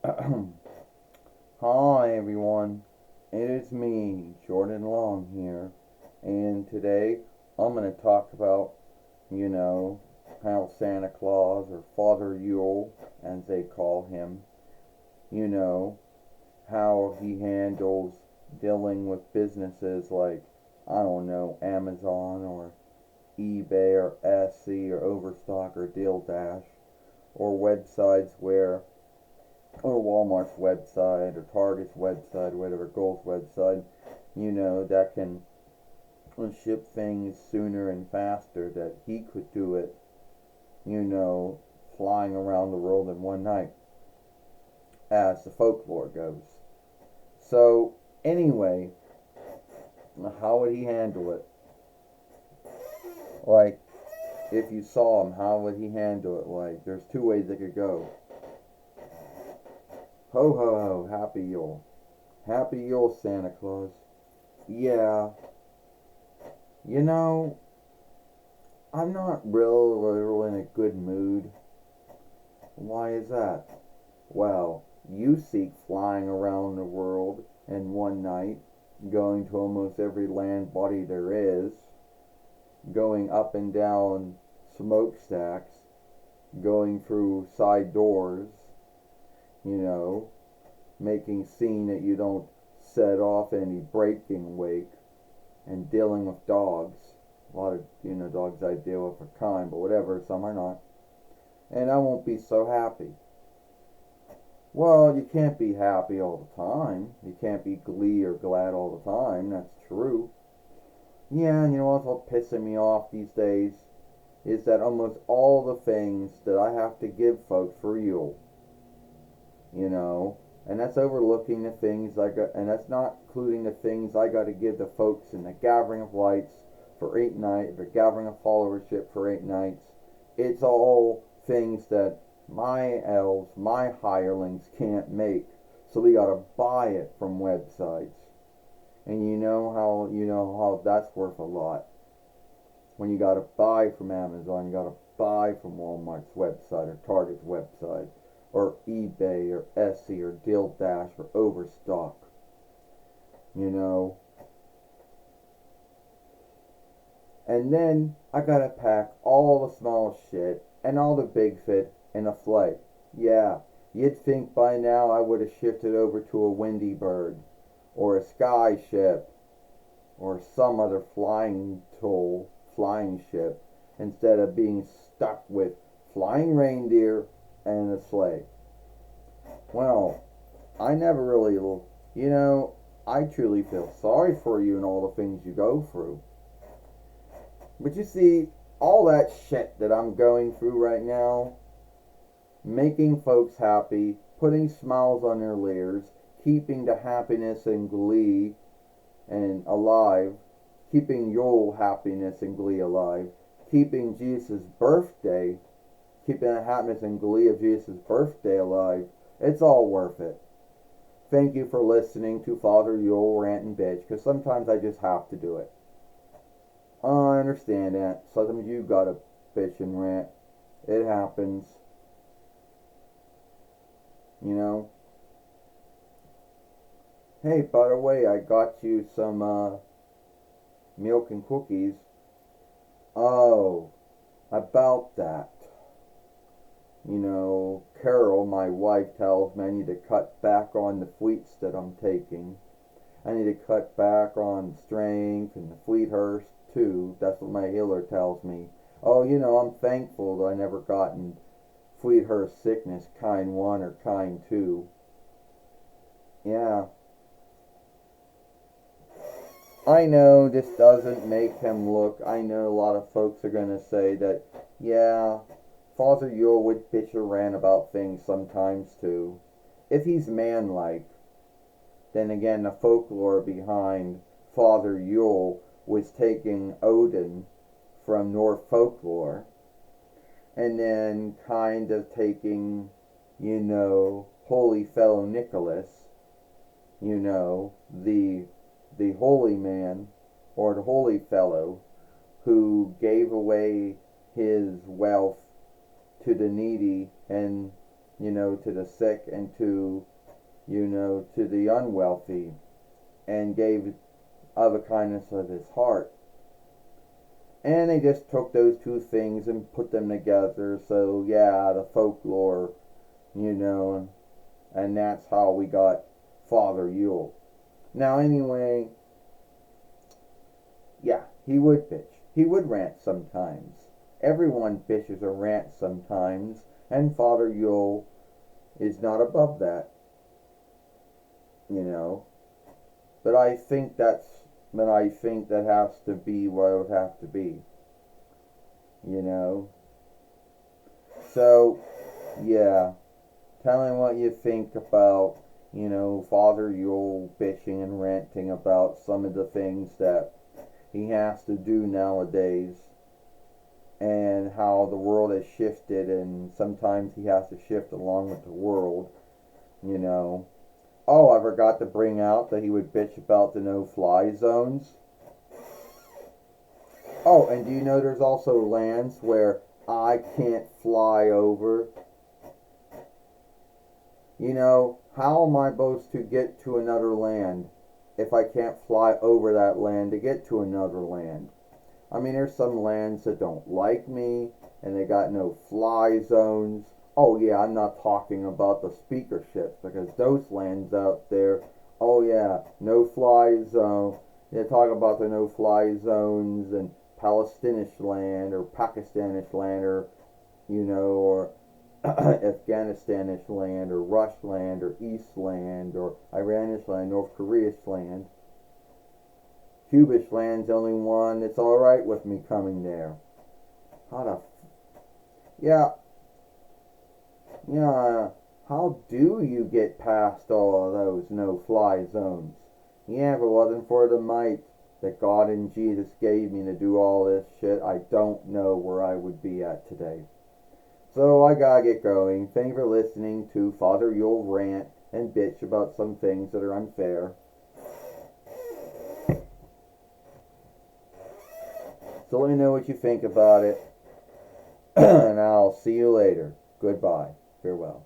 Hi everyone, it is me, Jordan Long here, and today I'm going to talk about, you know, how Santa Claus, or Father Yule as they call him, you know, how he handles dealing with businesses like, I don't know, Amazon or eBay or Etsy or Overstock or Deal Dash, or websites where or Walmart's website or Target's website or whatever, Gold's website, that can ship things sooner and faster, that he could do it, flying around the world in one night, as the folklore goes. So, anyway, how would he handle it? Like, if you saw him, how would he handle it? Like, there's two ways it could go. Ho ho ho, happy Yule. Happy Yule, Santa Claus. Yeah, you know, I'm not really in a good mood. Why is that? Well, you seek flying around the world in one night, going to almost every land body there is, going up and down smokestacks, going through side doors, you know, making scene that you don't set off any breaking wake, and dealing with dogs. A lot of, dogs I deal with are kind, but whatever, some are not. And I won't be so happy. Well, you can't be happy all the time. You can't be glee or glad all the time. That's true. Yeah, and you know what's all pissing me off these days is that almost all the things that I have to give folks for Yule, you know, and that's overlooking the things I got, and that's not including the things I got to give the folks in the Gathering of Lights for 8 nights, the Gathering of Followership for 8 nights. It's all things that my elves, my hirelings can't make, so we got to buy it from websites. And you know how that's worth a lot. When you got to buy from Amazon, you got to buy from Walmart's website or Target's website or eBay or Etsy or Deal Dash or Overstock. You know. And then I gotta pack all the small shit and all the big shit in a flight. Yeah, you'd think by now I would have shifted over to a Windy Bird or a Sky Ship or some other flying ship, instead of being stuck with flying reindeer and a sleigh. Well, I never really, I truly feel sorry for you and all the things you go through. But you see, all that shit that I'm going through right now, making folks happy, putting smiles on their leers, keeping the happiness and glee and alive, keeping your happiness and glee alive, keeping Jesus' birthday, keeping the happiness and glee of Jesus' birthday alive, it's all worth it. Thank you for listening to Father Yule rant and bitch, because sometimes I just have to do it. I understand that. Sometimes you gotta bitch and rant. It happens. You know? Hey, by the way, I got you some milk and cookies. Oh, about that. Carol, my wife, tells me I need to cut back on the fleets that I'm taking. I need to cut back on strength and the Fleethurst too. That's what my healer tells me. Oh, I'm thankful that I never gotten Fleethurst sickness kind 1 or kind 2. Yeah. I know this doesn't make him look, I know a lot of folks are going to say that, yeah, Father Yule would bitch or rant about things sometimes too. If he's manlike, then again, the folklore behind Father Yule was taking Odin from Norse folklore and then kind of taking, Holy Fellow Nicholas, the holy man or the holy fellow who gave away his wealth to the needy and, to the sick and to the unwealthy, and gave of the kindness of his heart. And they just took those two things and put them together. So yeah, the folklore, and that's how we got Father Yule. Now anyway, yeah, he would bitch. He would rant sometimes. Everyone bitches or rants sometimes, and Father Yule is not above that, you know. But I think that has to be what it would have to be, you know. So, yeah, tell me what you think about, Father Yule bitching and ranting about some of the things that he has to do nowadays, and how the world has shifted, and sometimes he has to shift along with the world, you know. Oh, I forgot to bring out that he would bitch about the no-fly zones. Oh, and do you know there's also lands where I can't fly over? How am I supposed to get to another land if I can't fly over that land to get to another land? I mean, there's some lands that don't like me, and they got no fly zones. Oh yeah, I'm not talking about the speaker ships, because those lands out there, oh yeah, no fly zone. They talk about the no fly zones and Palestinian land or Pakistanish land, or Afghanistanish land or Rush land or East land or Iranish land, North Korea's land. Cubish land's the only one that's alright with me coming there. How the yeah, how do you get past all of those no-fly zones? Yeah, if it wasn't for the might that God and Jesus gave me to do all this shit, I don't know where I would be at today. So I gotta get going. Thank you for listening to Father Yule rant and bitch about some things that are unfair. So let me know what you think about it, and I'll see you later. Goodbye. Farewell.